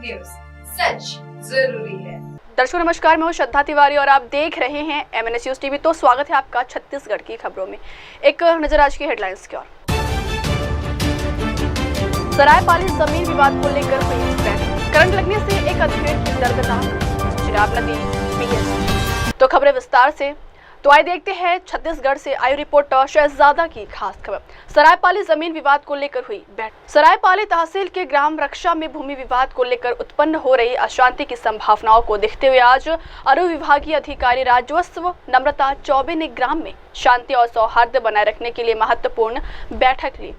News, सच जरूरी है। दर्शकों नमस्कार, मैं हूं श्रद्धा तिवारी और आप देख रहे हैं MNS न्यूज टीवी। तो स्वागत है आपका छत्तीसगढ़ की खबरों में। एक नजर आज की हेडलाइंस की ओर। सरायपाली जमीन विवाद को लेकर हुई बैठक, करंट लगने से एक अधेड़ की दर्दनाक, चिराग नदी पीएस। तो खबरें विस्तार से। तो आइए देखते हैं छत्तीसगढ़ से आई रिपोर्टर शहजादा की खास खबर। सरायपाली जमीन विवाद को लेकर हुई बैठक। सरायपाली तहसील के ग्राम रक्षा में भूमि विवाद को लेकर उत्पन्न हो रही अशांति की संभावनाओं को देखते हुए आज अनुविभागीय अधिकारी राजस्व नम्रता चौबे ने ग्राम में शांति और सौहार्द बनाए रखने के लिए महत्वपूर्ण बैठक ली।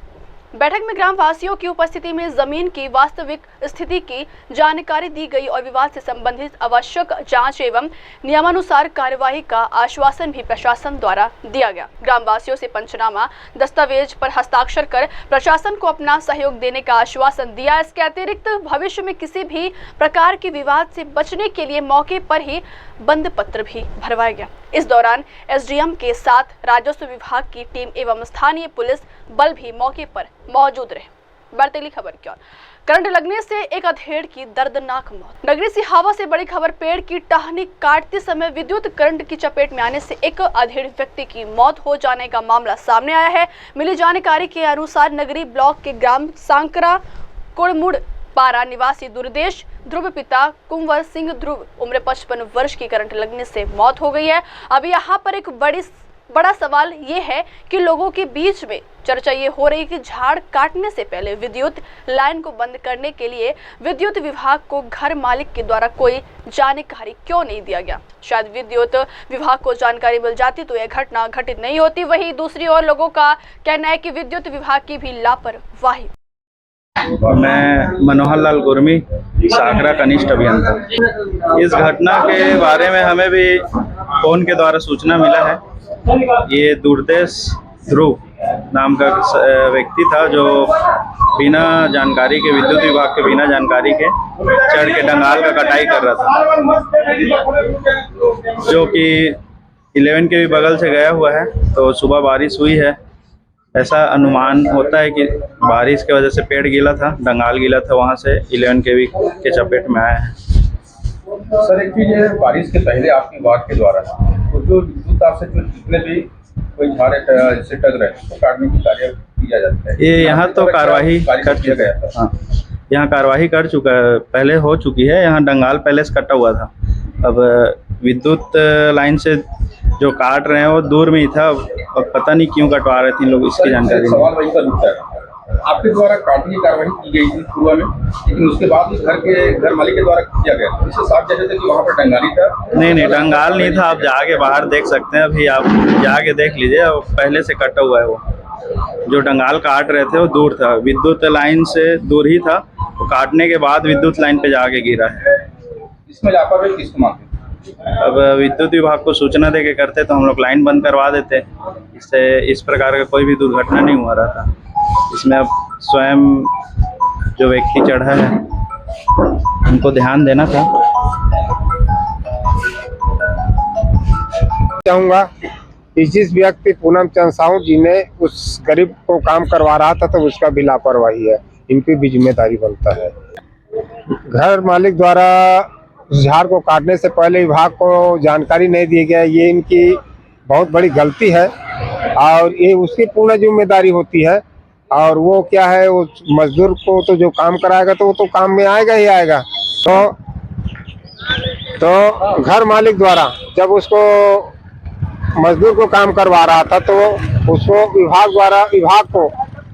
बैठक में ग्राम वासियों की उपस्थिति में जमीन की वास्तविक स्थिति की जानकारी दी गई और विवाद से संबंधित आवश्यक जांच एवं नियमानुसार कार्यवाही का आश्वासन भी प्रशासन द्वारा दिया गया। ग्राम वासियों से पंचनामा दस्तावेज पर हस्ताक्षर कर प्रशासन को अपना सहयोग देने का आश्वासन दिया। इसके अतिरिक्त भविष्य में किसी भी प्रकार के विवाद से बचने के लिए मौके पर ही बंद पत्र भी भरवाया गया। इस दौरान SDM के साथ राजस्व विभाग की टीम एवं स्थानीय पुलिस बल भी मौके पर मौजूद रहे। बढ़ती अगली खबर की ओर। करंट लगने से एक अधेड़ की दर्दनाक मौत। नगरी सिहावा से बड़ी खबर। पेड़ की टहनी काटते समय विद्युत करंट की चपेट में आने से एक अधेड़ व्यक्ति की मौत हो जाने का मामला सामने आया है। मिली जानकारी के अनुसार नगरी ब्लॉक के ग्राम सांकरा कुड़मुड़ पारा निवासी दुर्देश ध्रुव पिता कुंवर सिंह ध्रुव उम्र 55 वर्ष की करंट लगने से मौत हो गई है। अब यहाँ पर एक बड़ा सवाल ये है कि लोगों के बीच में चर्चा ये हो रही कि झाड़ काटने से पहले विद्युत लाइन को बंद करने के लिए विद्युत विभाग को घर मालिक के द्वारा कोई जानकारी क्यों नहीं दिया गया। शायद विद्युत विभाग को जानकारी मिल जाती तो यह घटना घटित नहीं होती। वहीं दूसरी ओर लोगों का कहना है कि विद्युत विभाग की भी लापरवाही। मैं मनोहर लाल गुरमी, साकरा कनिष्ठ अभियंता। इस घटना के बारे में हमें भी फोन के द्वारा सूचना मिला है। ये दुर्देश ध्रुव नाम का व्यक्ति था जो बिना जानकारी के, विद्युत विभाग के बिना जानकारी के चढ़ के डंगाल का कटाई कर रहा था, जो कि 11 के भी बगल से गया हुआ है। तो सुबह बारिश हुई है, ऐसा अनुमान होता है कि बारिश की वजह से पेड़ गीला था, डंगाल गीला था, वहाँ से 11 केवी के चपेट में आया है। सर एक चीज़ है, बारिश के पहले आपकी बात के द्वारा तो जो विद्युत आपसे जो जितने भी कोई झाड़े से टक रहे तो काटने की कार्य किया जाता है। ये यहाँ तो कार्रवाई कर चुका है। हाँ, यहाँ कार्रवाई कर चुका है, पहले हो चुकी है। यहाँ डंगाल पहले से कटा हुआ था। अब विद्युत लाइन से जो काट रहे हैं वो दूर में ही था, और पता नहीं क्यों कटवा रहे थे लोग, इसकी जानकारी सवाल वही पर उठता है। आपके द्वारा काटने की कार्रवाई की गई थी पूर्व में, लेकिन उसके बाद उस घर मालिक के द्वारा किया गया। इससे साफ जैसे थे कि वहाँ पर डंगाली था। नहीं, डंगाल नहीं था। आप जाके बाहर देख सकते हैं, अभी आप जाके देख लीजिए, पहले से कटा हुआ है। वो जो डंगाल काट रहे थे वो दूर था, विद्युत लाइन से दूर ही था। वो काटने के बाद विद्युत लाइन पे जाके गिरा है। इसमें लापरवाही किसको मानते? अब विद्युत विभाग को सूचना देके करते तो हम लोग लाइन बंद करवा देते। इससे इस प्रकार का कोई भी दुर्घटना नहीं हुआ रहा था। इसमें अब स्वयं जो व्यक्ति चढ़ा है उनको ध्यान देना था। चाहूँगा कि जिस व्यक्ति पूनम चंद साहू जी ने उस गरीब को काम करवा रहा था तो उसका भी लापरवाही है, इनकी भी जिम्मेदारी बनता है। घर मालिक द्वारा झाड़ को काटने से पहले विभाग को जानकारी नहीं दी गया, ये इनकी बहुत बड़ी गलती है और ये उसकी पूर्ण जिम्मेदारी होती है। और वो क्या है, वो मजदूर को तो जो काम कराएगा तो वो तो काम में आएगा ही आएगा। तो घर मालिक द्वारा जब उसको मजदूर को काम करवा रहा था तो उसको विभाग को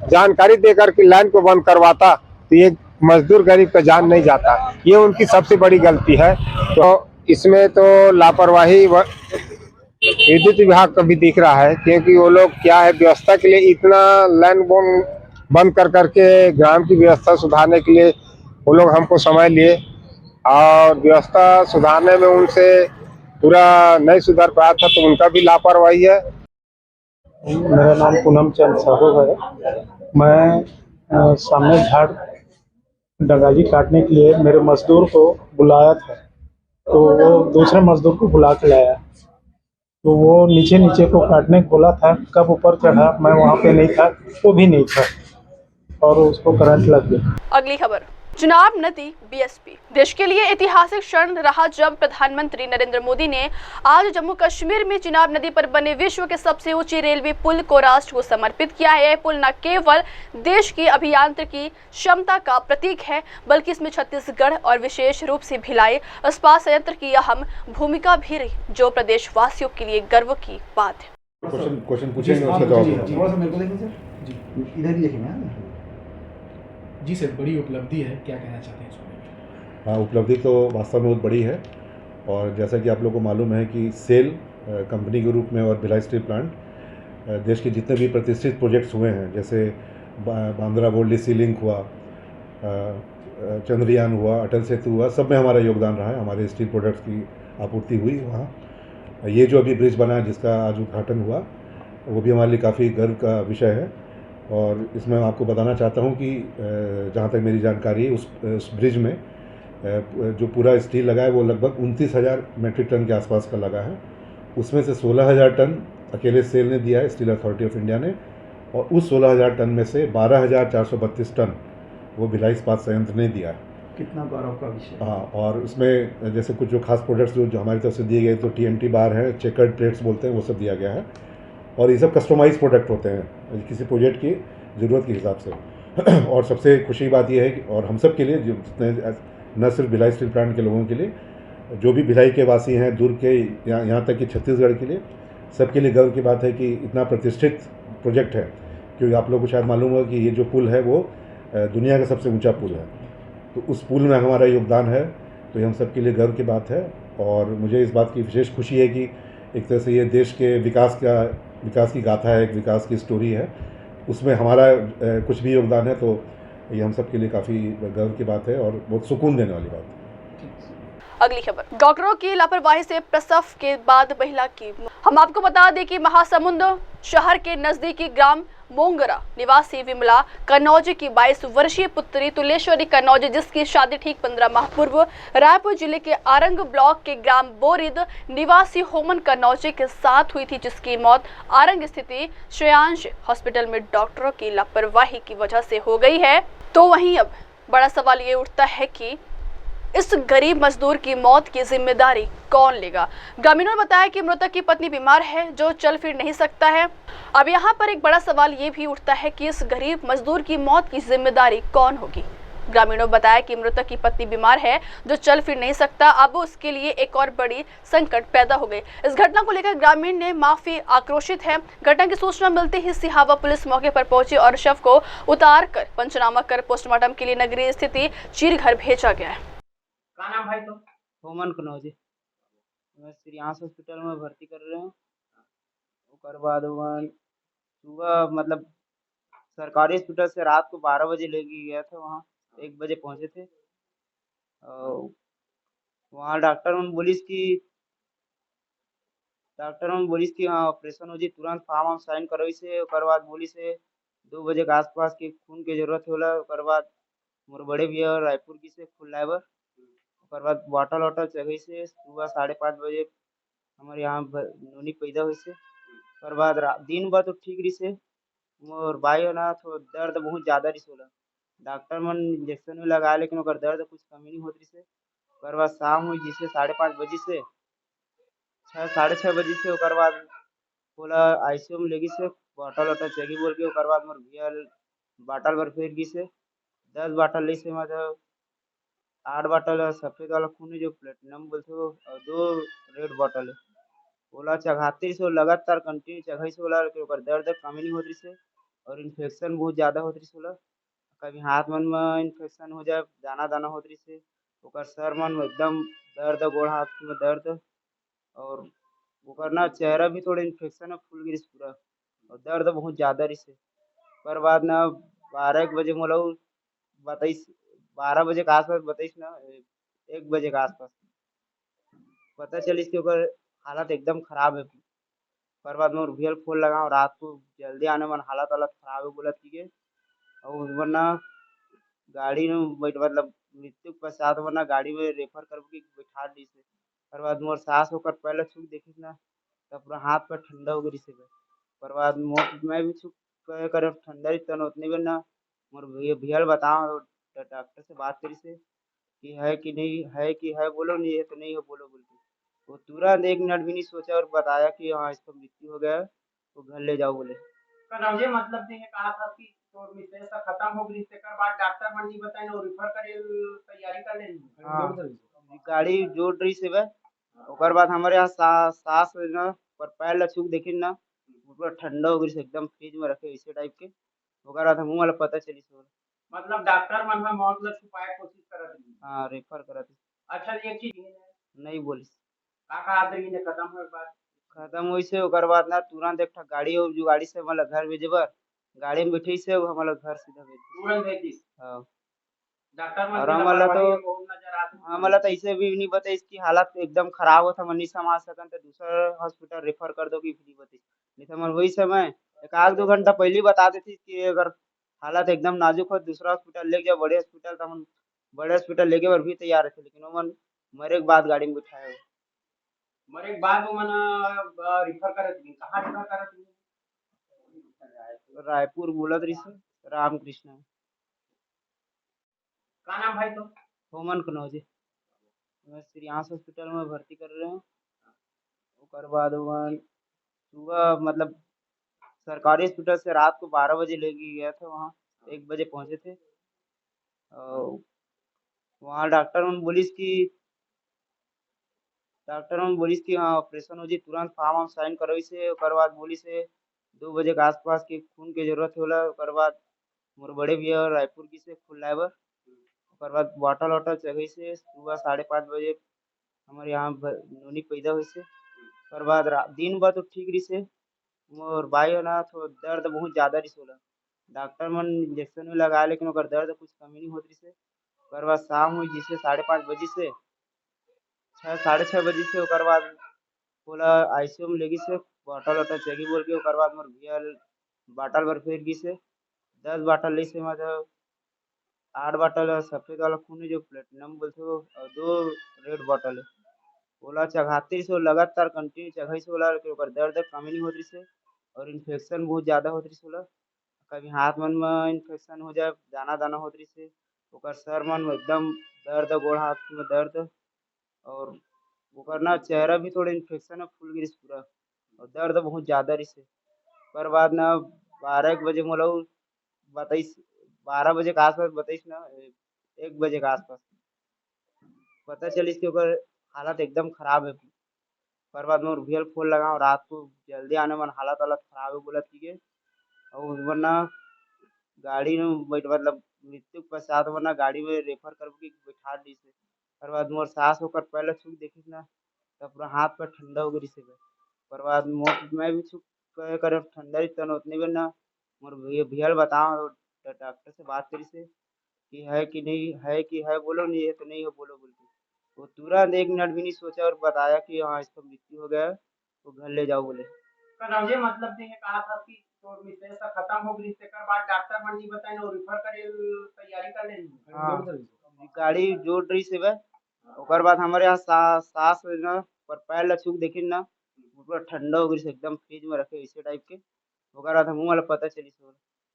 जानकारी देकर के लाइन को बंद करवाता तो ये मजदूर गरीब का जान नहीं जाता। ये उनकी सबसे बड़ी गलती है। तो इसमें तो लापरवाही विद्युत विभाग का भी दिख रहा है, क्योंकि वो लोग क्या है, व्यवस्था के लिए इतना लाइन बंद कर करके ग्राम की व्यवस्था सुधारने के लिए वो लोग हमको समय लिए और व्यवस्था सुधारने में उनसे पूरा नहीं सुधार पाया था, तो उनका भी लापरवाही है। मेरा नाम पूनम चंद साहू है। मैं सामने झाड़ डंगाली काटने के लिए मेरे मजदूर को बुलाया था, तो वो दूसरे मजदूर को बुला के लाया। तो वो नीचे को काटने को बोला था, कब ऊपर चढ़ा मैं वहाँ पे नहीं था, वो भी नहीं था और उसको करंट लग गया। अगली खबर। चिनाब नदी बीएसपी देश के लिए ऐतिहासिक क्षण रहा जब प्रधानमंत्री नरेंद्र मोदी ने आज जम्मू कश्मीर में चिनाब नदी पर बने विश्व के सबसे ऊंची रेलवे पुल को राष्ट्र को समर्पित किया है। यह पुल न केवल देश की अभियांत्रिकी क्षमता का प्रतीक है, बल्कि इसमें छत्तीसगढ़ और विशेष रूप से भिलाई इस्पात संयंत्र की अहम भूमिका भी रही, जो प्रदेशवासियों के लिए गर्व की बात है। क्वेश्चन पूछेंगे, उसका जवाब थोड़ा सा मेरे को देखें सर जी, इधर ही देखेंगे। जी सर, बड़ी उपलब्धि है, क्या कहना चाहते हैं इस बारे में? हाँ, उपलब्धि तो वास्तव में बहुत बड़ी है। और जैसा कि आप लोगों को मालूम है कि सेल कंपनी के रूप में और भिलाई स्टील प्लांट देश के जितने भी प्रतिष्ठित प्रोजेक्ट्स हुए हैं, जैसे बांद्रा बोर्डली सी लिंक हुआ, चंद्रयान हुआ, अटल सेतु हुआ, सब में हमारा योगदान रहा है। हमारे स्टील प्रोडक्ट्स की आपूर्ति हुई वहाँ। ये जो अभी ब्रिज बना है जिसका आज उद्घाटन हुआ, वो भी हमारे लिए काफ़ी गर्व का विषय है। और इसमें मैं आपको बताना चाहता हूँ कि जहाँ तक मेरी जानकारी है, उस ब्रिज में जो पूरा स्टील लगा है वो लगभग 29,000 मेट्रिक टन के आसपास का लगा है। उसमें से 16,000 टन अकेले सेल ने दिया है, स्टील अथॉरिटी ऑफ इंडिया ने, और उस 16,000 टन में से 12,432 टन वो भिलाई इस्पात संयंत्र ने दिया है। कितना गौरव का विषय। हाँ, और उसमें जैसे कुछ जो खास प्रोडक्ट्स जो हमारी तरफ से दिए गए, तो TMT बार है, चेकर्ड प्लेट्स बोलते हैं, वो सब दिया गया है। और ये सब कस्टमाइज प्रोडक्ट होते हैं किसी प्रोजेक्ट की ज़रूरत के हिसाब से। और सबसे खुशी बात यह है कि और हम सब के लिए, जो जितने न सिर्फ भिलाई स्टील प्लांट के लोगों के लिए, जो भी भिलाई के वासी हैं, दूर के यहाँ तक कि छत्तीसगढ़ के लिए, सबके लिए गर्व की बात है कि इतना प्रतिष्ठित प्रोजेक्ट है। क्योंकि आप लोगों को शायद मालूम होगा कि ये जो पुल है वो दुनिया का सबसे ऊँचा पुल है। तो उस पुल में हमारा योगदान है, तो ये हम सब के लिए गर्व की बात है। और मुझे इस बात की विशेष खुशी है कि एक तरह से ये देश के विकास की गाथा है, एक विकास की स्टोरी है, उसमें हमारा कुछ भी योगदान है, तो ये हम सब के लिए काफ़ी गर्व की बात है और बहुत सुकून देने वाली बात है। अगली खबर, डॉक्टरों की लापरवाही से प्रसव के बाद महिला की मौत। हम आपको बता दें कि महासमुंद शहर के नजदीकी ग्राम मोंगरा निवासी विमला कन्नौजी की 22 वर्षीय पुत्री तुलेश्वरी कन्नौजी, जिसकी शादी ठीक 15 माह पूर्व रायपुर जिले के आरंग ब्लॉक के ग्राम बोरिद निवासी होमन कन्नौजी के साथ हुई थी, जिसकी मौत आरंग स्थित श्रेयांश हॉस्पिटल में डॉक्टरों की लापरवाही की वजह से हो गई है। तो वहीं अब बड़ा सवाल ये उठता है कि इस गरीब मजदूर की मौत की जिम्मेदारी कौन लेगा। ग्रामीणों ने बताया कि मृतक की पत्नी बीमार है, जो चल फिर नहीं सकता है। अब यहाँ पर एक बड़ा सवाल ये भी उठता है कि इस गरीब मजदूर की मौत की जिम्मेदारी कौन होगी। ग्रामीणों ने बताया कि मृतक की पत्नी बीमार है, जो चल फिर नहीं सकता। अब उसके लिए एक और बड़ी संकट पैदा हो गई। इस घटना को लेकर ग्रामीण ने माफी आक्रोशित है। घटना की सूचना मिलते ही सिहावा पुलिस मौके पर पहुंची और शव को उतार कर पंचनामा कर पोस्टमार्टम के लिए नगरीय स्थित चीरघर भेजा गया है। का नाम भाई तो? होमन कन्नौजी। मैं श्रीयांश हॉस्पिटल में भर्ती कर रहे हैं। उसके बाद सुबह मतलब सरकारी हॉस्पिटल से रात को 12 बजे लेके गया था, वहाँ 1 बजे पहुँचे थे। वहाँ डॉक्टर में बोलिस कि हाँ ऑपरेशन हो जी, तुरंत फार्म साइन करवाई से। उसके बाद बोलिस 2 बजे के आसपास के खून की जरूरत होला। उसके बाद मोर बड़े भैया रायपुर की से खुल लाइबर, उसके बाद बॉटल वॉटल चढ़ी से सुबह 5:30 बजे हमारे यहाँ नोनी पैदा हुई से। उसके बाद दिन भर तो ठीक रही से, मोर भाई हो ना तो दर्द बहुत ज़्यादा रही सोला। डॉक्टर मन इंजेक्शन भी लगा, लेकिन अगर दर्द कुछ कमी नहीं होती से। उसके बाद शाम हुई जिसे 5:30 बजे से 6 साढ़े 6 बजे से। उसके बाद बोला ICU में लेगी से, बॉटल वॉटल चेगी बोल के। उसके बाद मोर भैया बॉटल भर फेर गई से 10 बॉटल ली से, मतलब 8 बॉटल सफ़ेद वाला खून है जो प्लेटिनम बोलते हो, और 2 रेड बॉटल है। बोला चघाती से लगातार कंटिन्यू चघाई से बोला कि दर्द कमी नहीं होती से, और इन्फेक्शन बहुत ज़्यादा होती से बोला। कभी हाथ मन में इन्फेक्शन हो जाए, दाना दाना होती से। ओकर सर मन में एकदम दर्द, गोड़ हाथ में दर्द, और ओकर ना चेहरा भी थोड़ा इन्फेक्शन में फूल गिरी पूरा, और दर्द बहुत ज़्यादा रही से। उसके बाद ना 12-1 बजे मोला बताइस, 12 बजे के आसपास बताइस ना, 1 बजे के आसपास पता चलिस कि ओकर हालत एकदम खराब है। उसके बाद मोर भैया फोन लगाऊँ रात को जल्दी आने मन, हालत खराब है बोला ठीक है। और वरना गाड़ी में मतलब मृत्यु के पश्चात वरना गाड़ी में रेफर कर बैठा दी से। उसके बाद मोर सास होकर पहले छुक देखिस ना, तब पूरा हाथ पर ठंडा हो गई से। उसके बाद मैं भी छुक कर ठंडा रही तन उतने में ना मोर भैया बताओ डॉक्टर से बात करी से कि है कि नहीं है, कि है बोलो, नहीं है तो नहीं है बोलो बोल के। वो तुरंत 1 मिनट भी नहीं सोचा और बताया कि हाँ इसका मृत्यु हो गया है, तो घर ले जाओ बोले। कनौजे मतलब देहे कहा था कि तोर मिसेज सा खत्म हो गई, तेकर बाद डॉक्टर मन जी बताई ना रिफर करे तैयारी कर लेनी। हाँ गाड़ी जोड़ रही से बे, ओकर बाद हमारे यहाँ सास न पर पैर ला छूक देखिन ना पूरा ठंडा हो गई से, एकदम फ्रिज में रखे ऐसे टाइप के। ओकर बाद हमहू वाला पता चली से। मतलब डॉक्टर मन में मौत ला छुपाए कोशिश करत रही। हाँ रेफर करत अच्छा एक चीज नहीं बोली का कहा आदमी ने खत्म हो बात खत्म हुई से। ओकर बाद ना तुरंत एक ठा गाड़ी हो, जो गाड़ी से मतलब घर भेजे बर गाड़ी में बैठी से हमारा घर सीधा भेज तुरंत भेज दी। हाँ डॉक्टर मन और के हमारा तो लापरवाही नजर आती। हमारा तो ऐसे भी नहीं बता इसकी हालत एकदम खराब होता, मन नहीं संभाल सकन तो दूसरा हॉस्पिटल रेफर कर दो कि फ्री बता। नहीं तो हमारे वही समय 1-2 घंटा पहले ही बता देती कि अगर हालत एकदम नाजुक हो दूसरा हॉस्पिटल ले जाओ, बड़े हॉस्पिटल तो हम बड़े हॉस्पिटल लेके बर भी तैयार थे, लेकिन वो मन मरे के बाद गाड़ी में बिठाए। मरे के बाद वो मन रिफर करत नहीं। कहाँ रिफर करत नहीं? रायपुर बोलत रही से रामकृष्ण का नाम भाई तो? होमन कनौजे श्रीयांश हॉस्पिटल में भर्ती कर रहे हैं। ओकर बाद वहाँ सुबह मतलब सरकारी हॉस्पिटल से रात को 12 बजे लेके गया था, वहाँ 1 बजे पहुँचे थे। और वहाँ डॉक्टर मन बोलिस कि हाँ ऑपरेशन हो जी, तुरंत फॉर्म हम साइन करवाई से। ओकर बाद बोली से 2 बजे के आसपास के खून के जरूरत होला। ओकर बाद मोर बड़े भैया रायपुर की से खून लाए बर। ओकर बाद बॉटल वॉटल चढ़ी से सुबह 5:30 बजे हमारे यहाँ नोनी पैदा हुई से। ओकर बाद दिन भर तो ठीक रही से, मोर भाई है ना तो दर्द बहुत ज़्यादा रही सोला। डॉक्टर मन इंजेक्शन भी लगा लेकिन ओकर दर्द कुछ कमी नहीं होती से। ओकर बाद शाम हुई जिसे 5:30 बजे से 6-6:30 बजे से। ओकर बाद बोला ICU में लेगी से, बॉटल वॉटल चेगी बोल के। ओकर बाद मोर भैया बॉटल भर फेर गी से 10 बॉटल ली से, मतलब 8 बॉटल सफेद वाला खून है जो प्लेटिनम बोलते हो, और 2 रेड बॉटल है। बोला चघाती से लगातार कंटिन्यू चघाई से बोला कि ओकर दर्द कमी नहीं होती से, और इन्फेक्शन बहुत ज़्यादा होती से बोला। कभी हाथ मन में इन्फेक्शन हो जाए, दाना दाना होती से। ओकर सर मन में एकदम दर्द, गोड़ हाथ में दर्द, और ओकर ना चेहरा भी थोड़ा इन्फेक्शन है, फूल गिरी पूरा, और दर्द बहुत ज़्यादा रही से। ओकर बाद ना 12 बजे मोला बताइस, 12 बजे के आसपास बताइस ना 1 बजे के आसपास पता चलिस कि ओकर हालत एकदम खराब है। ओकर बाद मोर भैया फोन लगाओ रात को जल्दी आने मन हालत खराब है बोलत कि और वरना गाड़ी में मतलब मृत्यु के पश्चात वरना गाड़ी में रेफर कर के बैठा दी से। ओकर बाद मोर सास होकर पहले छुक देखिस ना तब पूरा हाथ पर ठंडा हो गई से। ओकर बाद मैं भी छुक कर ठंडा रही तन उतने में ना मोर भैया बताओ डॉक्टर से बात करी से कि है कि नहीं है, कि है बोलो, नहीं है तो नहीं है बोलो बोल के। वो तुरंत 1 मिनट भी नहीं सोचा और बताया कि हाँ इसका मृत्यु हो गया है, तो घर ले जाओ बोले। कनौजे मतलब देहे कहा था कि तोर मिसेज सा खत्म हो गई, तेकर बाद डॉक्टर मन जी बताई ना रिफर करे तैयारी कर लेनी। हाँ गाड़ी जोड़ रही से बे, ओकर बाद हमारे यहाँ सास न पर पैर ला छूक देखिन ना पूरा ठंडा हो गई से, एकदम फ्रिज में रखे ऐसे टाइप के। ओकर बाद हमहू वाला पता चली से।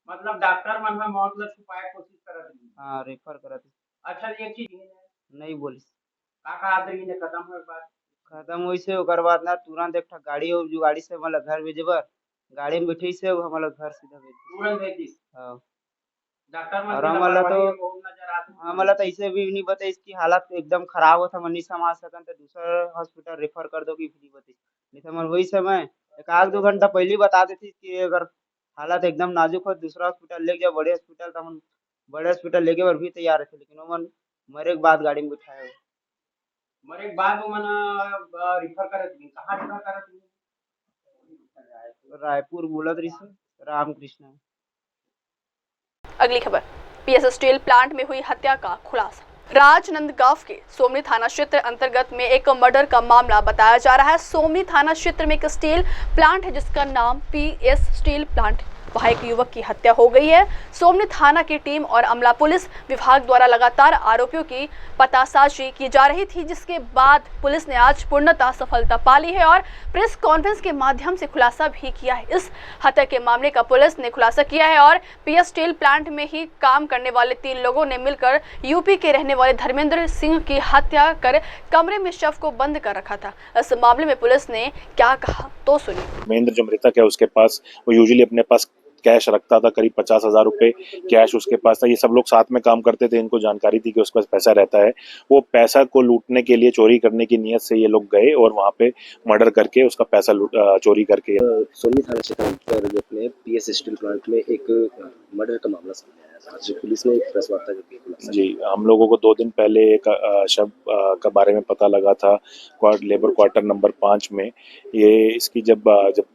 मतलब डॉक्टर मन में मौत ला छुपाए कोशिश करत रही। हाँ रेफर करत अच्छा एक चीज नहीं बोली का कहा आदमी ने खत्म हो बात खत्म हुई से। ओकर बाद ना तुरंत एक ठा गाड़ी हो, जो गाड़ी से मतलब घर भेजे बर गाड़ी में बैठी से हमारा घर सीधा भेज तुरंत भेज दी। हाँ डॉक्टर मन और के हमारा तो लापरवाही नजर आती। हमारा तो ऐसे भी नहीं बता इसकी हालत एकदम खराब होता, मन नहीं संभाल सकन तो दूसरा हॉस्पिटल रेफर कर दो कि फ्री बता। नहीं तो हमारे वही समय 1-2 घंटा पहले ही बता देती कि अगर हालत एकदम नाजुक हो दूसरा हॉस्पिटल ले जाओ, बड़े हॉस्पिटल तो हम बड़े हॉस्पिटल लेके बर भी तैयार थे, लेकिन वो मन मरे के बाद गाड़ी में बिठाए। मरे के बाद वो मन रिफर करत नहीं। कहाँ रिफर करत नहीं? रायपुर बोलत रही से रामकृष्ण। अगली खबर, PS स्टील प्लांट में हुई हत्या का खुलासा। राजनंदगांव के सोमनी थाना क्षेत्र अंतर्गत में एक मर्डर का मामला बताया जा रहा है। सोमनी थाना क्षेत्र में एक स्टील प्लांट है जिसका नाम PS स्टील प्लांट वहां एक युवक की हत्या हो गई है। सोमनी थाना की टीम और अमला पुलिस विभाग द्वारा लगातार आरोपियों की पतासाजी की जा रही थी, जिसके बाद पुलिस ने आज पूर्णतः सफलता पा ली है और प्रेस कॉन्फ्रेंस के माध्यम से खुलासा भी किया है। इस हत्या के मामले का पुलिस ने खुलासा किया है और पीएस स्टील प्लांट में ही काम करने वाले 3 लोगों ने मिलकर यूपी के रहने वाले धर्मेंद्र सिंह की हत्या कर कमरे में शव को बंद कर रखा था। इस मामले में पुलिस ने क्या कहा तो सुनिए। धर्मेंद्र जो मृतक है उसके पास वो यूजुअली अपने पास कैश रखता था, करीब 50,000 रुपए कैश उसके पास था। ये सब लोग साथ में काम करते थे, इनको जानकारी थी कि उसके पास पैसा रहता है। वो पैसा को लूटने के लिए, चोरी करने की नीयत से ये लोग गए और वहाँ पे मर्डर करके उसका पैसा चोरी करके। सोनी थाना क्षेत्र पर अपने पीएस स्टील प्लांट में एक मर्डर का मामला सामने आया था। आज पुलिस ने एक प्रेस वार्ता की। जी, हम लोगों को 2 दिन पहले एक शव का बारे में पता लगा था लेबर क्वार्टर नंबर 5 में। ये इसकी जब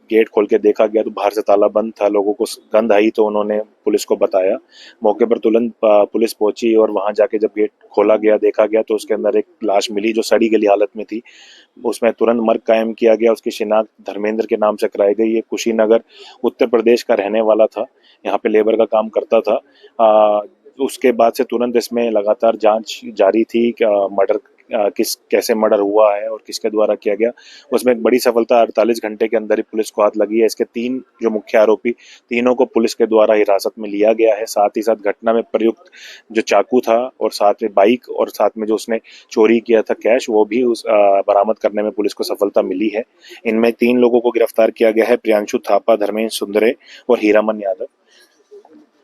गेट खोल के देखा गया तो बाहर से ताला बंद था, लोगों को गंध आई तो उन्होंने पुलिस को बताया। मौके पर तुरंत पुलिस पहुंची और वहां जाके जब गेट खोला गया, देखा गया तो उसके अंदर एक लाश मिली जो सड़ी गली हालत में थी। उसमें तुरंत मर्ग कायम किया गया। उसकी शिनाख्त धर्मेंद्र के नाम से कराई गई। ये कुशीनगर उत्तर प्रदेश का रहने वाला था, यहाँ पे लेबर का काम करता था। उसके बाद से तुरंत इसमें लगातार जांच जारी थी, मर्डर कैसे मर्डर हुआ है और किसके द्वारा किया गया। उसमें एक बड़ी सफलता 48 घंटे के अंदर ही पुलिस को हाथ लगी है। इसके 3 जो मुख्य आरोपी, तीनों को पुलिस के द्वारा हिरासत में लिया गया है। साथ ही साथ घटना में प्रयुक्त जो चाकू था और साथ में बाइक और साथ में जो उसने चोरी किया था कैश, वो भी उस बरामद करने में पुलिस को सफलता मिली है। इनमें 3 लोगों को गिरफ्तार किया गया है, प्रियांशु थापा, धर्मेंद्र सुंदरे और हीरामन यादव,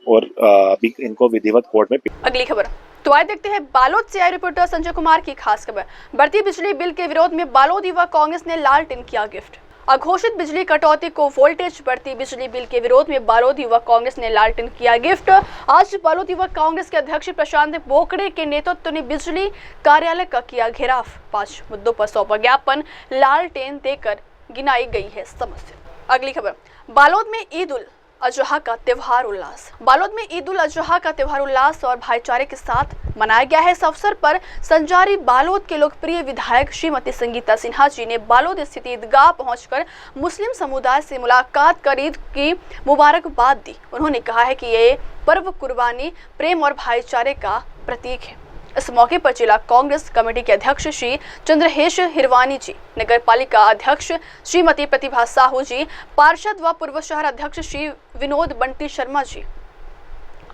और अभी इनको विधिवत कोर्ट में। अगली खबर तो आइए देखते हैं बालोद से आई रिपोर्टर संजय कुमार की खास खबर। बढ़ती बिजली बिल के विरोध में बालोद युवा कांग्रेस ने लालटेन किया गिफ्ट। अघोषित बिजली कटौती को वोल्टेज, बढ़ती बिजली बिल के विरोध में बालोद युवा कांग्रेस ने लालटेन किया गिफ्ट। आज बालोद युवा कांग्रेस के अध्यक्ष प्रशांत बोकड़े के नेतृत्व ने बिजली कार्यालय का किया घेराव। 5 मुद्दों पर सौंपा ज्ञापन, लालटेन देकर गिनाई गई है समस्या। अगली खबर बालोद में ईद उल अजहा का त्योहार उल्लास। बालोद में ईद उल अजहा का त्योहार उल्लास और भाईचारे के साथ मनाया गया है। इस अवसर पर संजारी बालोद के लोकप्रिय विधायक श्रीमती संगीता सिन्हा जी ने बालोद स्थित ईदगाह पहुंचकर मुस्लिम समुदाय से मुलाकात कर ईद की मुबारकबाद दी। उन्होंने कहा है कि ये पर्व कुर्बानी, प्रेम और भाईचारे का प्रतीक है। इस मौके पर जिला कांग्रेस कमेटी के अध्यक्ष श्री चंद्रहेश हिरवानी जी, नगर पालिका अध्यक्ष श्रीमती प्रतिभा साहू जी, पार्षद व पूर्व शहर अध्यक्ष श्री विनोद बंटी शर्मा जी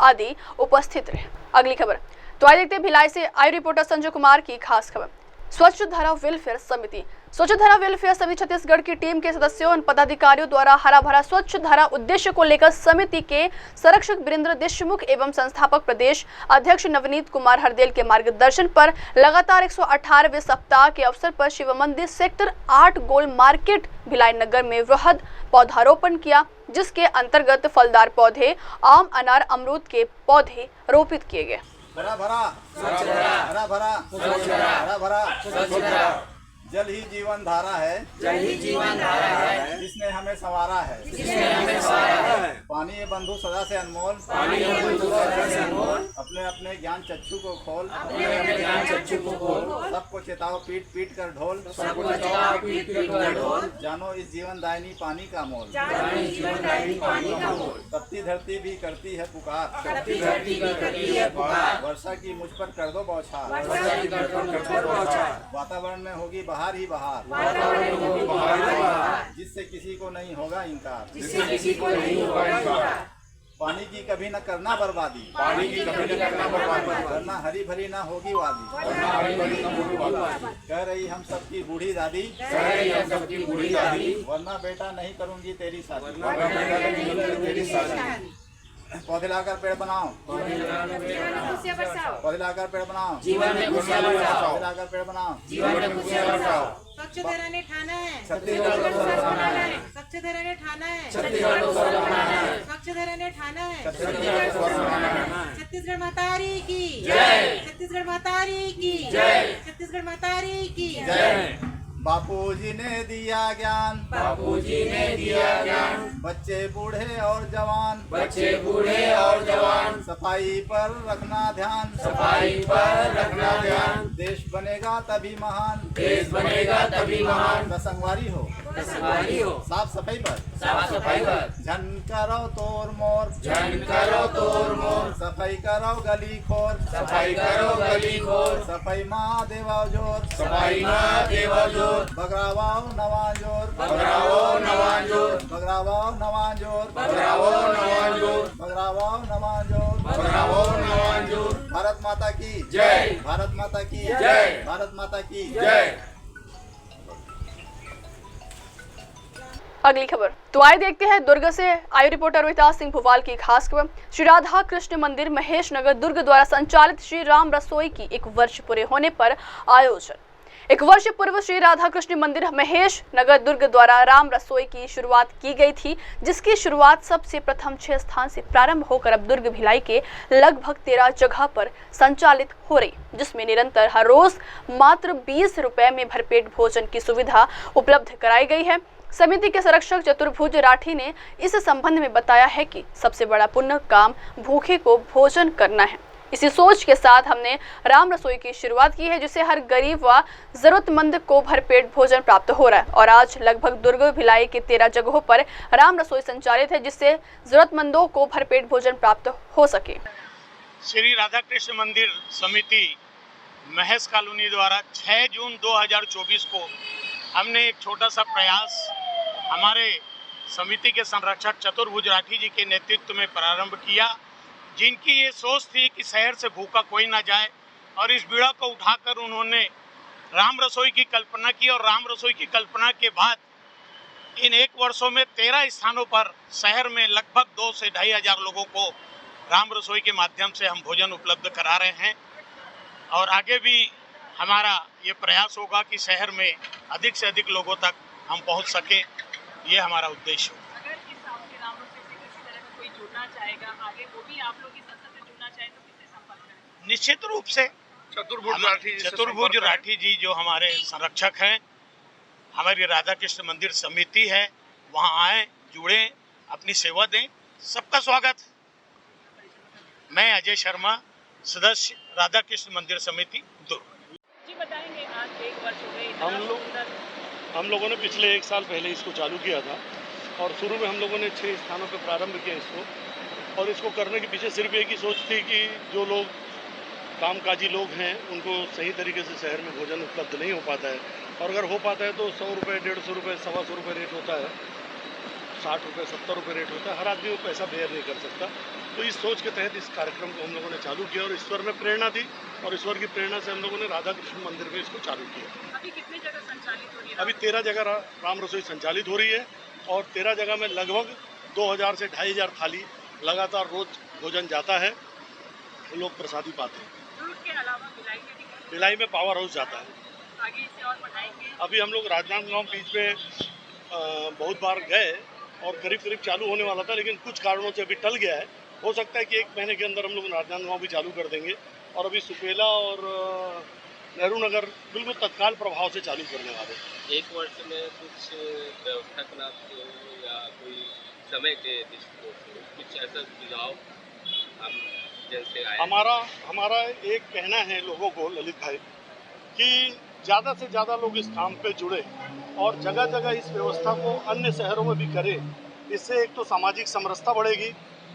आदि उपस्थित रहे। अगली खबर तो आइए देखते हैं भिलाई से आई रिपोर्टर संजय कुमार की खास खबर। स्वच्छ धारा वेलफेयर समिति। स्वच्छ धारा वेलफेयर समिति छत्तीसगढ़ की टीम के सदस्यों और पदाधिकारियों द्वारा हरा भरा स्वच्छ धारा उद्देश्य को लेकर समिति के संरक्षक वीरेंद्र देशमुख एवं संस्थापक प्रदेश अध्यक्ष नवनीत कुमार हरदेल के मार्गदर्शन पर लगातार 118वें सप्ताह के अवसर पर शिव मंदिर सेक्टर 8 गोल मार्केट भिलाई नगर में वृहद पौधारोपण किया, जिसके अंतर्गत फलदार पौधे, आम, अनार, अमरूद के पौधे रोपित किए गए। हरा भरा, हरा भरा, हरा भरा, जल ही जीवन धारा है, जल ही जीवन धारा है, जिसने हमें संवारा है, जिसने हमें संवारा है। पानी ये बंधु सदा से अनमोल, पानी ये बंधु सदा से अनमोल, अपने अपने ज्ञान चक्षु को खोल, अपने अपने ज्ञान चक्षु को खोल, सबको चेताओ पीट पीट कर ढोल, सबको चेताओ पीट पीट कर ढोल, जानो इस जीवन दायिनी पानी का मोल, जानो इस जीवन दायिनी पानी का मोल। तपती धरती भी करती है पुकार, तपती धरती भी करती है पुकार, वर्षा की मुझ पर कर दो बौछार, वर्षा की कर दो बौछार, वातावरण में होगी बहार ही बहार, जिससे किसी को नहीं होगा इनकार, जिससे किसी को नहीं होगा इनकार। पानी की कभी न करना बर्बादी, पानी की कभी न करना बर्बादी, वरना हरी भरी ना होगी वादी, वरना हरी भरी ना होगी वादी। कह रही हम सबकी बूढ़ी दादी, कह रही हम सबकी बूढ़ी दादी, वरना बेटा नहीं करूंगी तेरी शादी, वरना बेटा नहीं करूंगी तेरी शादी। पौधे लाकर पेड़ बनाओ, पौधे लाकर पेड़ बनाओ, जीवन में खुशियां बरसाओ, पौधे लाकर पेड़ बनाओ, जीवन में खुशियां बरसाओ। स्वच्छ धारा ने ठाना है, छत्तीसगढ़ को स्वस्थ बनाना है, स्वच्छ धारा ने ठाना है, छत्तीसगढ़ को स्वस्थ बनाना है, स्वच्छ धारा ने ठाना है, छत्तीसगढ़ को स्वस्थ बनाना है। छत्तीसगढ़ मातारी की जय, छत्तीसगढ़ मातारी की जय, छत्तीसगढ़ मातारी की जय। बापूजी ने दिया ज्ञान, बापूजी ने दिया ज्ञान, बच्चे बूढ़े और जवान, बच्चे बूढ़े और जवान, सफाई पर रखना ध्यान, सफाई पर रखना ध्यान। देश बनेगा तभी महान, देश बनेगा तभी महान। संगवारी हो। साफ सफाई पर झन करो तोर मोर सफाई करो गली खोर सफाई माँ देवा जोर बगरावाओ नवा जोर भारत माता की जय। भारत माता की जय। भारत माता की जय। अगली खबर तो आइए देखते हैं दुर्ग से आयु रिपोर्टर रोहिता सिंह भोपाल की खास खबर। श्री राधा कृष्ण मंदिर महेश नगर दुर्ग द्वारा संचालित श्री राम रसोई की 1 वर्ष पूरे होने पर आयोजन। 1 वर्ष पूर्व श्री राधा कृष्ण मंदिर महेश नगर दुर्ग द्वारा राम रसोई की शुरुआत की गई थी, जिसकी शुरुआत सबसे प्रथम 6 स्थान से प्रारंभ होकर अब दुर्ग भिलाई के लगभग 13 जगह पर संचालित हो रही, जिसमें निरंतर हर रोज मात्र 20 रुपए में भरपेट भोजन की सुविधा उपलब्ध कराई गई है। समिति के संरक्षक चतुर्भुज राठी ने इस संबंध में बताया है कि सबसे बड़ा पुण्य काम भूखे को भोजन करना है। इसी सोच के साथ हमने राम रसोई की शुरुआत की है, जिससे हर गरीब व जरूरतमंद को भरपेट भोजन प्राप्त हो रहा है और आज लगभग दुर्ग भिलाई के 13 जगहों पर राम रसोई संचालित है, जिससे जरूरतमंदों को भरपेट भोजन प्राप्त हो सके। श्री राधा कृष्ण मंदिर समिति महेश कॉलोनी द्वारा 6 जून 2024 को हमने एक छोटा सा प्रयास हमारे समिति के संरक्षक चतुर्भुज राठी जी के नेतृत्व में प्रारंभ किया, जिनकी ये सोच थी कि शहर से भूखा कोई ना जाए, और इस बीड़ा को उठाकर उन्होंने राम रसोई की कल्पना की और राम रसोई की कल्पना के बाद इन 1 वर्षों में 13 स्थानों पर शहर में लगभग 2 से 2,500 लोगों को राम रसोई के माध्यम से हम भोजन उपलब्ध करा रहे हैं और आगे भी हमारा ये प्रयास होगा कि शहर में अधिक से अधिक लोगों तक हम पहुंच सके, ये हमारा उद्देश्य होगा। अगर इस आपके राम रसोई से किसी तरह का कोई जुड़ना चाहेगा, आगे वो भी आप लोग की संस्था से जुड़ना चाहे तो किससे संपर्क करें? निश्चित रूप से चतुर्भुज राठी जी जो हमारे संरक्षक हैं, हमारी राधा कृष्ण मंदिर समिति है, वहाँ आए, जुड़े, अपनी सेवा दें, सबका स्वागत। मैं अजय शर्मा, सदस्य राधा कृष्ण मंदिर समिति दुर्ग। जी बताएंगे, आज 1 वर्ष हो गए, हम लोगों ने पिछले 1 साल पहले इसको चालू किया था और शुरू में हम लोगों ने 6 स्थानों पर प्रारंभ किया इसको, और इसको करने के पीछे सिर्फ एक ही सोच थी कि जो लोग कामकाजी लोग हैं उनको सही तरीके से शहर में भोजन उपलब्ध नहीं हो पाता है, और अगर हो पाता है तो 100 रुपये, 150 रुपये, 125 रुपये रेट होता है, 60 रुपये, 70 रुपये रेट होता है, हर आदमी वो पैसा बेयर नहीं कर सकता। तो इस सोच के तहत इस कार्यक्रम को हम लोगों ने चालू किया और ईश्वर में प्रेरणा दी, और ईश्वर की प्रेरणा से हम लोगों ने राधा कृष्ण मंदिर में इसको चालू किया। अभी कितनी जगह संचालित हो रही है? अभी 13 जगह राम रसोई संचालित हो रही है और 13 जगह में लगभग 2000 से 2500 थाली लगातार रोज भोजन जाता है, लोग प्रसादी पाते हैं। दुर्ग के अलावा भिलाई में पावर हाउस जाता है। आगे इससे और बढ़ाएंगे? अभी हम लोग राजनांदगांव बीच में बहुत बार गए और करीब चालू होने वाला था, लेकिन कुछ कारणों से अभी टल गया है। हो सकता है कि 1 महीने के अंदर हम लोग राजनांदगांव भी चालू कर देंगे, और अभी सुपेला और नेहरू नगर बिल्कुल तत्काल प्रभाव से चालू करने वाले। 1 वर्ष में कुछ व्यवस्था कला या कोई समय के दृष्टिकोण से कुछ ऐसा सुझाव हम जैसे आए? हमारा एक कहना है लोगों को, ललित भाई, कि ज़्यादा से ज़्यादा लोग इस काम पे जुड़े और जगह जगह इस व्यवस्था को अन्य शहरों में भी करें। इससे एक तो सामाजिक समरसता बढ़ेगी,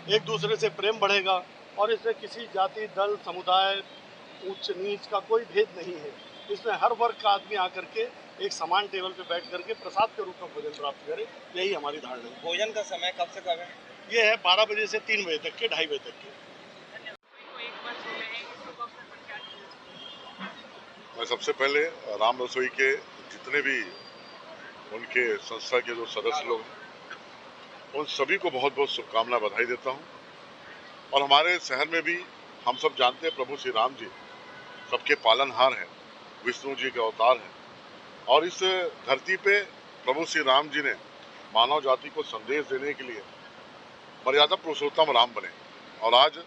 एक दूसरे से प्रेम बढ़ेगा, और इससे किसी जाति, दल, समुदाय, उच्च नीच का कोई भेद नहीं है। इसमें हर वर्ग का आदमी आकर के एक समान टेबल पे बैठ करके प्रसाद के रूप में भोजन प्राप्त करे, यही हमारी धारणा है। भोजन का समय कब से कब है? ये है 12 बजे से 3 बजे तक के, 2:30 बजे तक के। मैं सबसे पहले राम रसोई के जितने भी उनके संस्था के जो सदस्य लोग हैं, उन सभी को बहुत बहुत शुभकामना, बधाई देता हूं। और हमारे शहर में भी हम सब जानते हैं प्रभु श्री राम जी सबके पालनहार हैं, विष्णु जी के अवतार हैं, और इस धरती पे प्रभु श्री राम जी ने मानव जाति को संदेश देने के लिए मर्यादा पुरुषोत्तम राम बने, और आज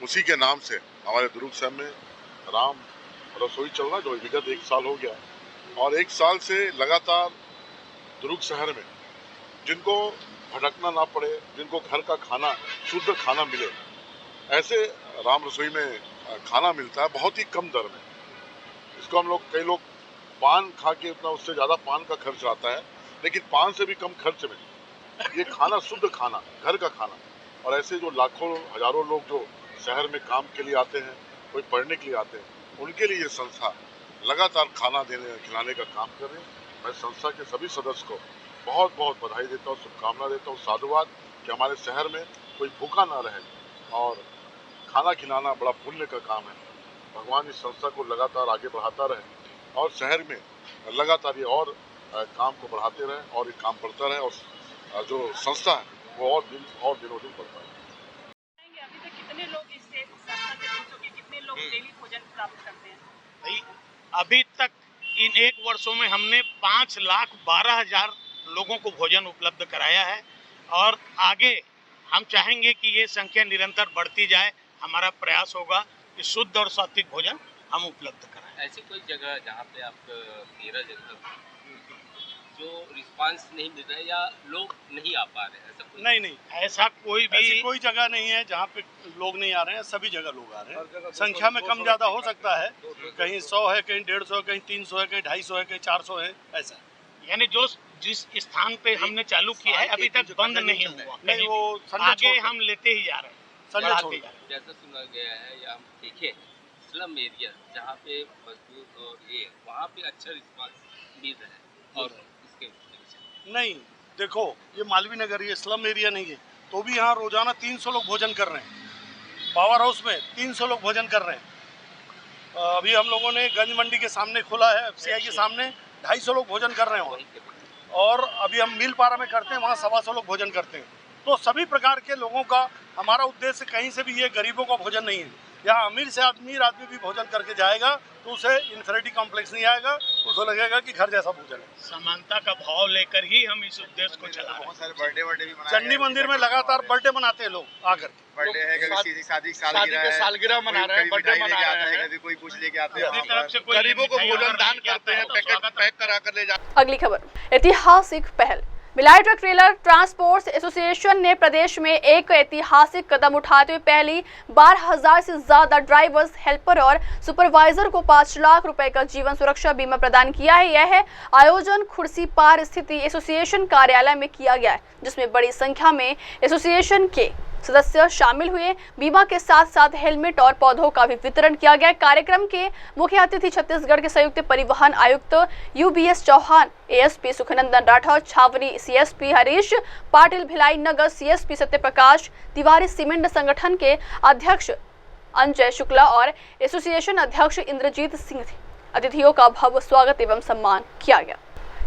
उसी के नाम से हमारे दुर्ग शहर में राम रसोई चल रहा, जो विगत 1 साल हो गया, और 1 साल से लगातार दुर्ग शहर में जिनको भटकना ना पड़े, जिनको घर का खाना, शुद्ध खाना मिले, ऐसे राम रसोई में खाना मिलता है बहुत ही कम दर में। इसको हम लोग, कई लोग पान खा के, उतना उससे ज़्यादा पान का खर्च आता है, लेकिन पान से भी कम खर्च में ये खाना, शुद्ध खाना, घर का खाना। और ऐसे जो लाखों हजारों लोग जो शहर में काम के लिए आते हैं, कोई पढ़ने के लिए आते हैं, उनके लिए ये संस्था लगातार खाना देने खिलाने का काम कर रही है। मैं संस्था के सभी सदस्य को बहुत बहुत बधाई देता हूँ, शुभकामना देता हूँ, साधुवाद कि हमारे शहर में कोई भूखा ना रहे। और खाना खिलाना बड़ा पुण्य का काम है। भगवान इस संस्था को लगातार आगे बढ़ाता रहे और शहर में लगातार ये और काम को बढ़ाते रहे और ये काम बढ़ता रहे और जो संस्था है वो और दिनों दिन बढ़ता है। अभी तक कितने लोग इससे संस्था से जुड़ चुके, कितने लोग डेली भोजन प्राप्त करते हैं? भाई अभी तक इन 1 वर्षों में हमने 5,12,000 लोगों को भोजन उपलब्ध कराया है और आगे हम चाहेंगे कि ये संख्या निरंतर बढ़ती जाए। हमारा प्रयास होगा कि शुद्ध और सात्विक भोजन हम उपलब्ध कराएं। ऐसी कोई जगह जहाँ पे आप 13 जगह जो रिस्पांस नहीं मिल रहा है या लोग नहीं आ पा रहे हैं? ऐसा कोई नहीं, ऐसा कोई भी ऐसी कोई जगह नहीं है जहाँ पे लोग नहीं आ रहे हैं। सभी जगह लोग आ रहे हैं। संख्या में कम ज़्यादा हो सकता है, कहीं 100 है, कहीं 150 है, कहीं 300 है, कहीं 250 है, कहीं 400 है, ऐसा। यानी जो जिस स्थान पे हमने चालू किया है अभी तक बंद नहीं हुआ। नहीं, वो आगे हम लेते ही जा रहे हैं। जैसा सुना गया है या हम देखे स्लम एरिया जहाँ पे मजदूर और ये वहाँ पे अच्छा रिस्पांस मिल रहा है और इसके नहीं, देखो ये मालवीय नगर, ये स्लम एरिया नहीं है, तो भी यहाँ रोजाना 300 लोग भोजन कर रहे हैं। पावर हाउस में 300 लोग भोजन कर रहे हैं। अभी हम लोगों ने गंज मंडी के सामने खोला है, FCI के सामने 250 लोग भोजन कर रहे हैं वहाँ। और अभी हम मिल पारा में करते हैं, वहाँ 125 लोग भोजन करते हैं। तो सभी प्रकार के लोगों का हमारा उद्देश्य कहीं से भी ये गरीबों का भोजन नहीं है। यहाँ अमीर से अमीर आदमी भी भोजन करके जाएगा तो उसे इन्फेरिटी कॉम्प्लेक्स नहीं आएगा, उसे लगेगा कि घर जैसा भोजन है। समानता का भाव लेकर ही हम इस उद्देश्य को चला रहे हैं। बहुत सारे बर्थडे भी मनाए चंडी मंदिर में लगातार बर्थडे मनाते हैं लोग आकर। बर्थडे है, कभी शादी की सालगिरह मना रहे हैं, बर्थडे मना रहे हैं, कभी कोई कुछ लेके आते हैं, गरीबों को भोजन दान करते हैं, पैक करा कर ले जाते। अगली खबर, ऐतिहासिक पहल। Bhilai truck trailer transport association ने प्रदेश में एक ऐतिहासिक कदम उठाते हुए पहली 12,000 से ज्यादा ड्राइवर्स, हेल्पर और सुपरवाइजर को 5 लाख रुपए का जीवन सुरक्षा बीमा प्रदान किया है। यह है आयोजन खुर्सीपार स्थित एसोसिएशन कार्यालय में किया गया है, जिसमें बड़ी संख्या में एसोसिएशन के सदस्य शामिल हुए। बीमा के साथ साथ हेलमेट और पौधों का भी वितरण किया गया। कार्यक्रम के मुख्य अतिथि छत्तीसगढ़ के संयुक्त परिवहन आयुक्त UBS चौहान, ASP सुखनंदन राठौर, छावनी CSP हरीश पाटिल, भिलाई नगर CSP सत्यप्रकाश तिवारी, सीमेंट संगठन के अध्यक्ष अंजय शुक्ला और एसोसिएशन अध्यक्ष इंद्रजीत सिंह थे। अतिथियों का भव्य स्वागत एवं सम्मान किया गया।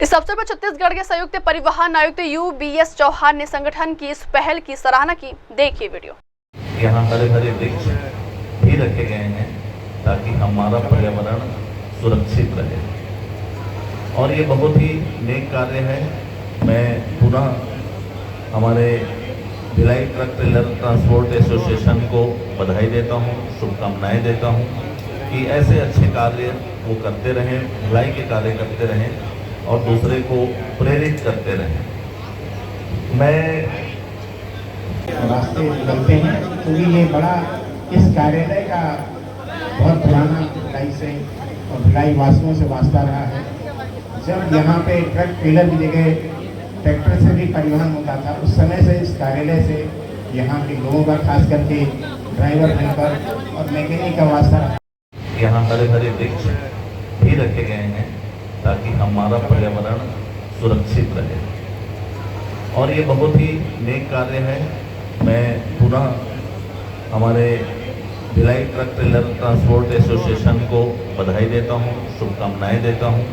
इस अवसर पर छत्तीसगढ़ के संयुक्त परिवहन आयुक्त UBS चौहान ने संगठन की इस पहल की सराहना की। देखिए वीडियो। यहाँ हरे हरे वृक्ष भी रखे गए हैं ताकि हमारा पर्यावरण सुरक्षित रहे और ये बहुत ही नेक कार्य है। मैं पुनः हमारे Bhilai truck trailer transport association को बधाई देता हूँ, शुभकामनाएं देता हूँ कि ऐसे अच्छे कार्य वो करते रहें, भलाई के कार्य करते रहें और दूसरे को प्रेरित करते रहें। मैं रास्ते बनते हैं क्योंकि ये बड़ा इस कार्यालय का बहुत पुराना भिलाई से और भिलाई वासियों से वास्ता रहा है। जब यहाँ पे ट्रक ट्रेलर की जगह ट्रैक्टर से भी परिवहन होता था, उस समय से इस कार्यालय से यहाँ के लोगों का, खास करके ड्राइवर, हेल्पर और मैकेनिक का वास्ता रहा। यहाँ हरे हरे वृक्ष भी रखे गए हैं ताकि हमारा पर्यावरण सुरक्षित रहे और ये बहुत ही नेक कार्य है। मैं पुनः हमारे Bhilai truck trailer transport association को बधाई देता हूँ, शुभकामनाएं देता हूँ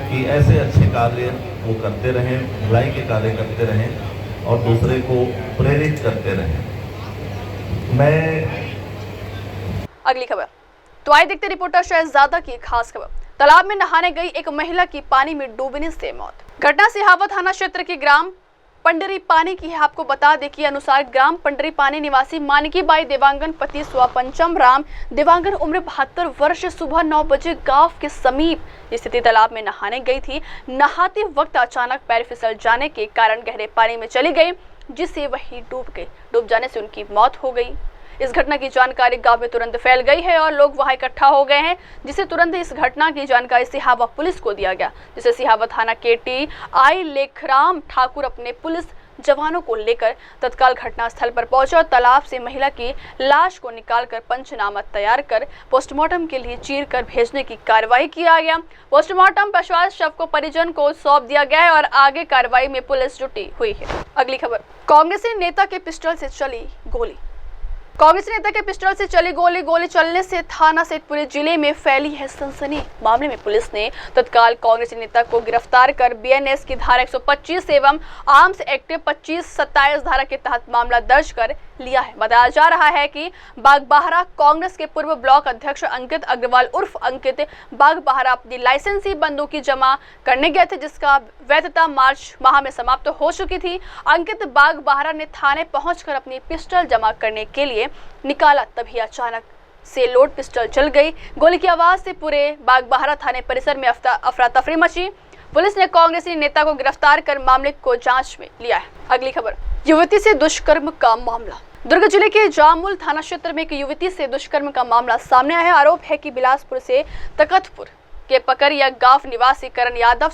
कि ऐसे अच्छे कार्य वो करते रहें, भलाई के कार्य करते रहें और दूसरे को प्रेरित करते रहें। मैं अगली खबर, तो आइए देखते रिपोर्टर शहजादा की खास खबर। तालाब में नहाने गई एक महिला की पानी में डूबने से मौत। घटना सिहावा थाना क्षेत्र के ग्राम पंडरी पानी की है। आपको बता दें कि अनुसार ग्राम पंडरी पानी निवासी मानकी बाई देवांगन पति स्वपंचम राम देवांगन उम्र 72 वर्ष सुबह 9 बजे गांव के समीप स्थित तालाब में नहाने गई थी। नहाते वक्त अचानक पैर फिसल जाने के कारण गहरे पानी में चली गई, जिससे वही डूब गई। डूब जाने से उनकी मौत हो गई। इस घटना की जानकारी गांव में तुरंत फैल गई है और लोग वहां इकट्ठा हो गए हैं, जिसे तुरंत इस घटना की जानकारी सिहावा पुलिस को दिया गया, जिसे सिहावा थाना के टीआई लेखराम ठाकुर अपने पुलिस जवानों को लेकर तत्काल घटनास्थल पर पहुंचे और तालाब से महिला की लाश को निकालकर पंचनामा तैयार कर पोस्टमार्टम के लिए चीर कर भेजने की कार्रवाई किया गया। पोस्टमार्टम पश्चात शव को परिजन को सौंप दिया गया है और आगे कार्रवाई में पुलिस जुटी हुई है। अगली खबर, कांग्रेसी नेता के पिस्टल से चली गोली। कांग्रेस नेता के पिस्टल से चली गोली चलने से थाना सहित पूरे जिले में फैली है सनसनी। मामले में पुलिस ने तत्काल कांग्रेस नेता को गिरफ्तार कर बीएनएस की धारा 125 एवं आर्म्स एक्ट 25-27 धारा के तहत मामला दर्ज कर लिया है। बताया जा रहा है कि बागबाहरा कांग्रेस के पूर्व ब्लॉक अध्यक्ष अंकित अग्रवाल उर्फ अंकित बागबाहरा अपनी लाइसेंसी बंदूकी जमा करने गए थे, जिसका वैधता मार्च माह में समाप्त हो चुकी थी। अंकित बागबाहरा ने थाने पहुंचकर अपनी पिस्टल जमा करने के लिए निकाला, तभी अचानक से लोड पिस्टल चल गई। गोली की आवाज से पूरे बागबाहरा थाने परिसर में अफरा तफरी मची। पुलिस ने कांग्रेसी नेता को गिरफ्तार कर मामले को जांच में लिया है। अगली खबर, युवती से दुष्कर्म का मामला। दुर्ग जिले के जामुल थाना क्षेत्र में एक युवती से दुष्कर्म का मामला सामने आया है। आरोप है कि बिलासपुर से तकतपुर के पकरिया गांव निवासी करण यादव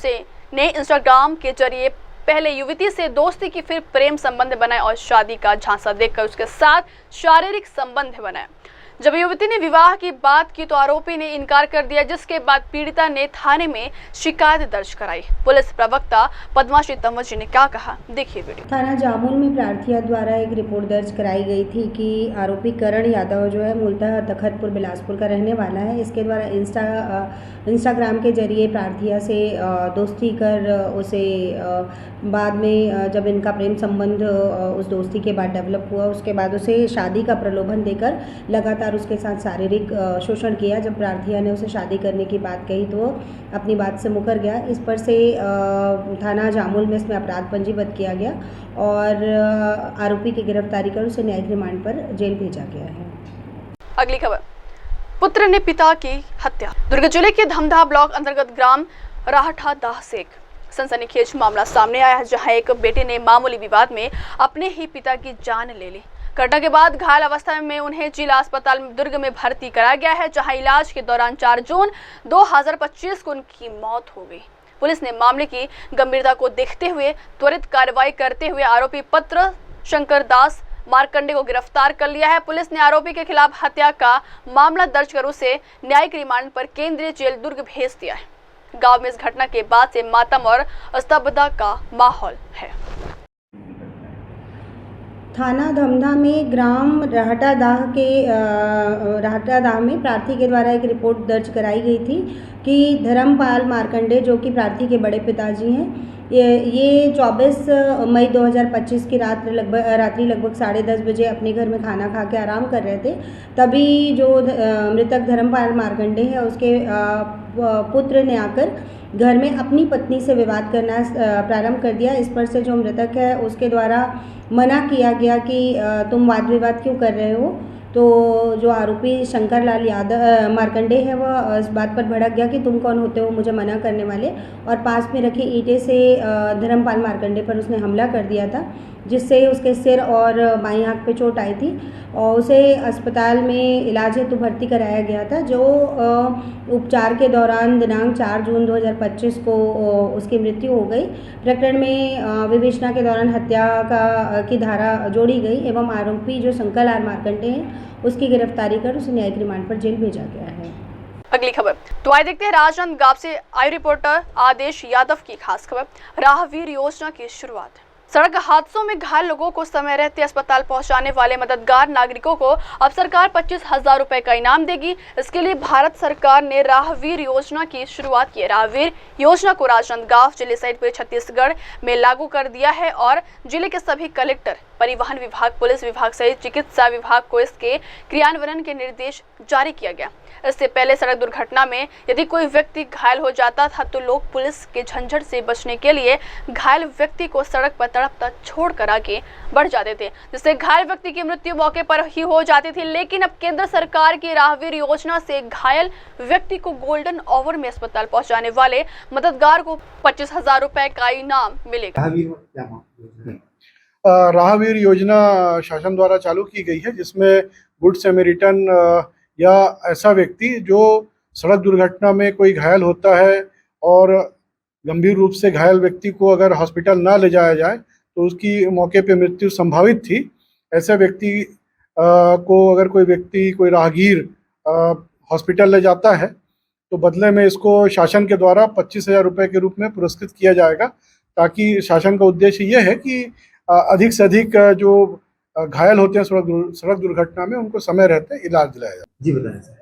ने इंस्टाग्राम के जरिए पहले युवती से दोस्ती की, फिर प्रेम संबंध बनाए और शादी का झांसा देकर उसके साथ शारीरिक संबंध बनाए। जब युवती ने विवाह की बात की तो आरोपी ने इनकार कर दिया, जिसके बाद पीड़िता ने थाने में शिकायत दर्ज कराई। पुलिस प्रवक्ता पद्माश्री तंवर ने क्या कहा, देखिए वीडियो। थाना जामुल में प्रार्थिया द्वारा एक रिपोर्ट दर्ज कराई गई थी कि आरोपी करण यादव जो है मूलतः तखतपुर बिलासपुर का रहने वाला है। इसके द्वारा इंस्टाग्राम के जरिए प्रार्थिया से दोस्ती कर उसे बाद में जब इनका प्रेम संबंध उस दोस्ती के बाद डेवलप हुआ, उसके बाद उसे शादी का प्रलोभन देकर लगातार उसके साथ शारीरिक शोषण किया। जब प्रार्थिया ने उसे शादी करने की बात कही तो अपनी बात से मुकर गया। इस पर से थाना जामुल में इसमें अपराध पंजीबद्ध किया गया और आरोपी की गिरफ्तारी कर उसे न्यायिक रिमांड पर जेल भेजा गया है। अगली खबर, पुत्र ने पिता की हत्या। दुर्ग जिले के धमधा ब्लॉक अंतर्गत ग्राम राहठा दाह से एक सनसनीखेज मामला सामने आया है, जहां एक बेटे ने मामूली विवाद में अपने ही पिता की जान ले ली। घटना के बाद घायल अवस्था में उन्हें जिला अस्पताल दुर्ग में भर्ती कराया गया है, जहां इलाज के दौरान 4 जून 2025 को उनकी मौत हो गई। पुलिस ने मामले की गंभीरता को देखते हुए त्वरित कार्रवाई करते हुए आरोपी पत्र शंकर दास मारकंडे को गिरफ्तार कर लिया है। पुलिस ने आरोपी के खिलाफ हत्या का मामला दर्ज कर उसे न्यायिक रिमांड पर केंद्रीय जेल दुर्ग भेज दिया है। गांव में इस घटना के बाद से मातम और स्तब्धता का माहौल है। थाना धमधा में ग्राम राहटादाह में प्रार्थी के द्वारा एक रिपोर्ट दर्ज कराई गई थी कि धर्मपाल मारकंडे, जो कि प्रार्थी के बड़े पिताजी हैं, ये 24 मई 2025 की रात्रि लगभग 10:30 बजे अपने घर में खाना खा के आराम कर रहे थे। तभी जो मृतक धर्मपाल मारकंडे है उसके पुत्र ने आकर घर में अपनी पत्नी से विवाद करना प्रारंभ कर दिया। इस पर से जो मृतक है उसके द्वारा मना किया गया कि तुम वाद विवाद क्यों कर रहे हो। तो जो आरोपी शंकर लाल यादव मारकंडे है वह इस बात पर भड़क गया कि तुम कौन होते हो मुझे मना करने वाले, और पास में रखी ईंटें से धर्मपाल मारकंडे पर उसने हमला कर दिया था, जिससे उसके सिर और बाईं आंख पे चोट आई थी और उसे अस्पताल में इलाज हेतु भर्ती कराया गया था। जो उपचार के दौरान दिनांक 4 जून 2025 को उसकी मृत्यु हो गई। प्रकरण में विवेचना के दौरान हत्या की धारा जोड़ी गई एवं आरोपी जो शंकर लाल मारकंडे हैं उसकी गिरफ्तारी कर उसे न्यायिक रिमांड पर जेल भेजा गया है। अगली खबर, तो आइए देखते हैं राजनांदगांव से आयु रिपोर्टर आदेश यादव की खास खबर। राहवीर योजना की शुरुआत। सड़क हादसों में घायल लोगों को समय रहते अस्पताल पहुंचाने वाले मददगार नागरिकों को अब सरकार 25,000 रुपए का इनाम देगी। इसके लिए भारत सरकार ने राहवीर योजना की शुरुआत की है। राहवीर योजना को राजनांदगांव जिले सहित पूरे छत्तीसगढ़ में लागू कर दिया है और जिले के सभी कलेक्टर, परिवहन विभाग, पुलिस विभाग सहित चिकित्सा विभाग को इसके क्रियान्वयन के निर्देश जारी किया गया। इससे पहले सड़क दुर्घटना में यदि कोई व्यक्ति घायल हो जाता था तो लोग पुलिस के झंझट से बचने के लिए घायल व्यक्ति को सड़क पर तड़पता छोड़कर आगे बढ़ जाते थे, जिससे घायल व्यक्ति की मृत्यु मौके पर ही हो जाती थी। लेकिन अब केंद्र सरकार की राहवीर योजना से घायल व्यक्ति को गोल्डन आवर में अस्पताल पहुंचाने वाले मददगार को 25,000 रुपए का इनाम मिलेगा। राहवीर योजना शासन द्वारा चालू की गई है, जिसमें गुड सैमरिटन या ऐसा व्यक्ति जो सड़क दुर्घटना में कोई घायल होता है और गंभीर रूप से घायल व्यक्ति को अगर हॉस्पिटल ना ले जाया जाए तो उसकी मौके पे मृत्यु संभावित थी, ऐसे व्यक्ति को अगर कोई राहगीर हॉस्पिटल ले जाता है तो बदले में इसको शासन के द्वारा 25,000 रुपये के रूप में पुरस्कृत किया जाएगा, ताकि शासन का उद्देश्य ये है कि अधिक से अधिक जो घायल होते हैं सड़क दुर्घटना में उनको समय रहते इलाज दिलाया जाए। जी बताएं सर।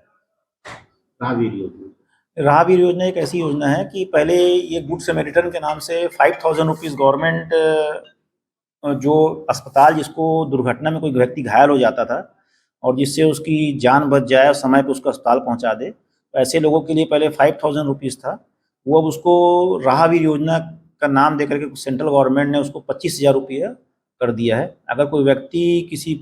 राहगीर योजना एक ऐसी योजना है कि पहले ये गुड सैमरिटन के नाम से 5,000 रुपीज़ गवर्नमेंट जो अस्पताल जिसको दुर्घटना में कोई व्यक्ति घायल हो जाता था और जिससे उसकी जान बच जाए और समय पे उसको अस्पताल पहुंचा दे, तो ऐसे लोगों के लिए पहले 5,000 रुपीज़ था, वो अब उसको राहगीर योजना का नाम दे करके सेंट्रल गवर्नमेंट ने उसको 25,000 रुपये कर दिया है। अगर कोई व्यक्ति किसी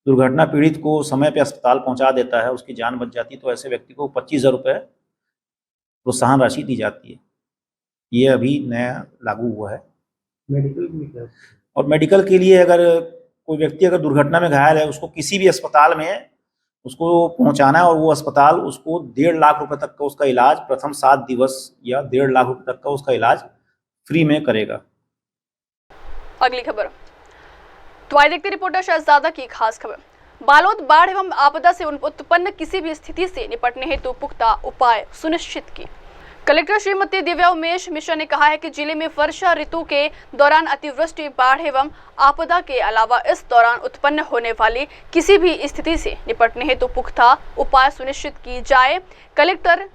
दुर्घटना पीड़ित को समय पे अस्पताल पहुंचा देता है, उसकी जान बच जाती है, तो ऐसे व्यक्ति को 25,000 रुपये प्रोत्साहन राशि दी जाती है। ये अभी नया लागू हुआ है। मेडिकल में क्या? और मेडिकल के लिए अगर कोई व्यक्ति अगर दुर्घटना में घायल है, उसको किसी भी अस्पताल में उसको पहुंचाना है और वो अस्पताल उसको 1.5 लाख रुपए तक का उसका इलाज प्रथम 7 दिवस या 1.5 लाख रुपए तक का उसका इलाज फ्री में करेगा। अगली खबर तो आइए देखते रिपोर्टर शहजादा की खास खबर। बालोद बाढ़ एवं आपदा से उत्पन्न किसी भी स्थिति से निपटने हेतु पुख्ता उपाय सुनिश्चित किए। कलेक्टर श्रीमती दिव्या उमेश मिश्रा ने कहा है कि जिले में वर्षा ऋतु के दौरान अतिवृष्टि, बाढ़ एवं आपदा के अलावा इस दौरान उत्पन्न होने वाली किसी भी स्थिति से निपटने हेतु पुख्ता उपाय सुनिश्चित की जाए। कलेक्टर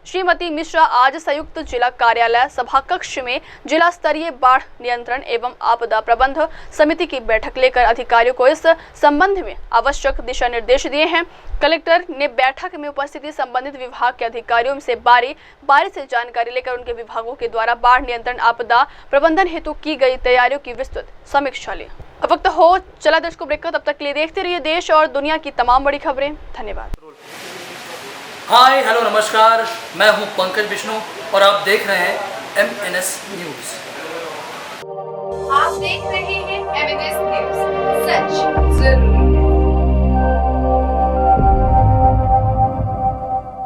श्रीमती मिश्रा आज संयुक्त जिला कार्यालय सभाकक्ष में जिला स्तरीय बाढ़ नियंत्रण एवं आपदा प्रबंध समिति की बैठक लेकर अधिकारियों को इस संबंध में आवश्यक दिशा निर्देश दिए हैं। कलेक्टर ने बैठक में उपस्थित संबंधित विभाग के अधिकारियों से बारी से जानकारी लेकर उनके विभागों के द्वारा बाढ़ नियंत्रण आपदा प्रबंधन हेतु की गई तैयारियों की विस्तृत समीक्षा ली। अब वक्त हो चला दर्शकों ब्रेक का, तब तक के लिए देखते रहिए देश और दुनिया की तमाम बड़ी खबरें। धन्यवाद। हाय हेलो नमस्कार, मैं हूं पंकज विष्णु और आप देख रहे हैं MNS न्यूज। आप देख रहे हैं MNS न्यूज, सच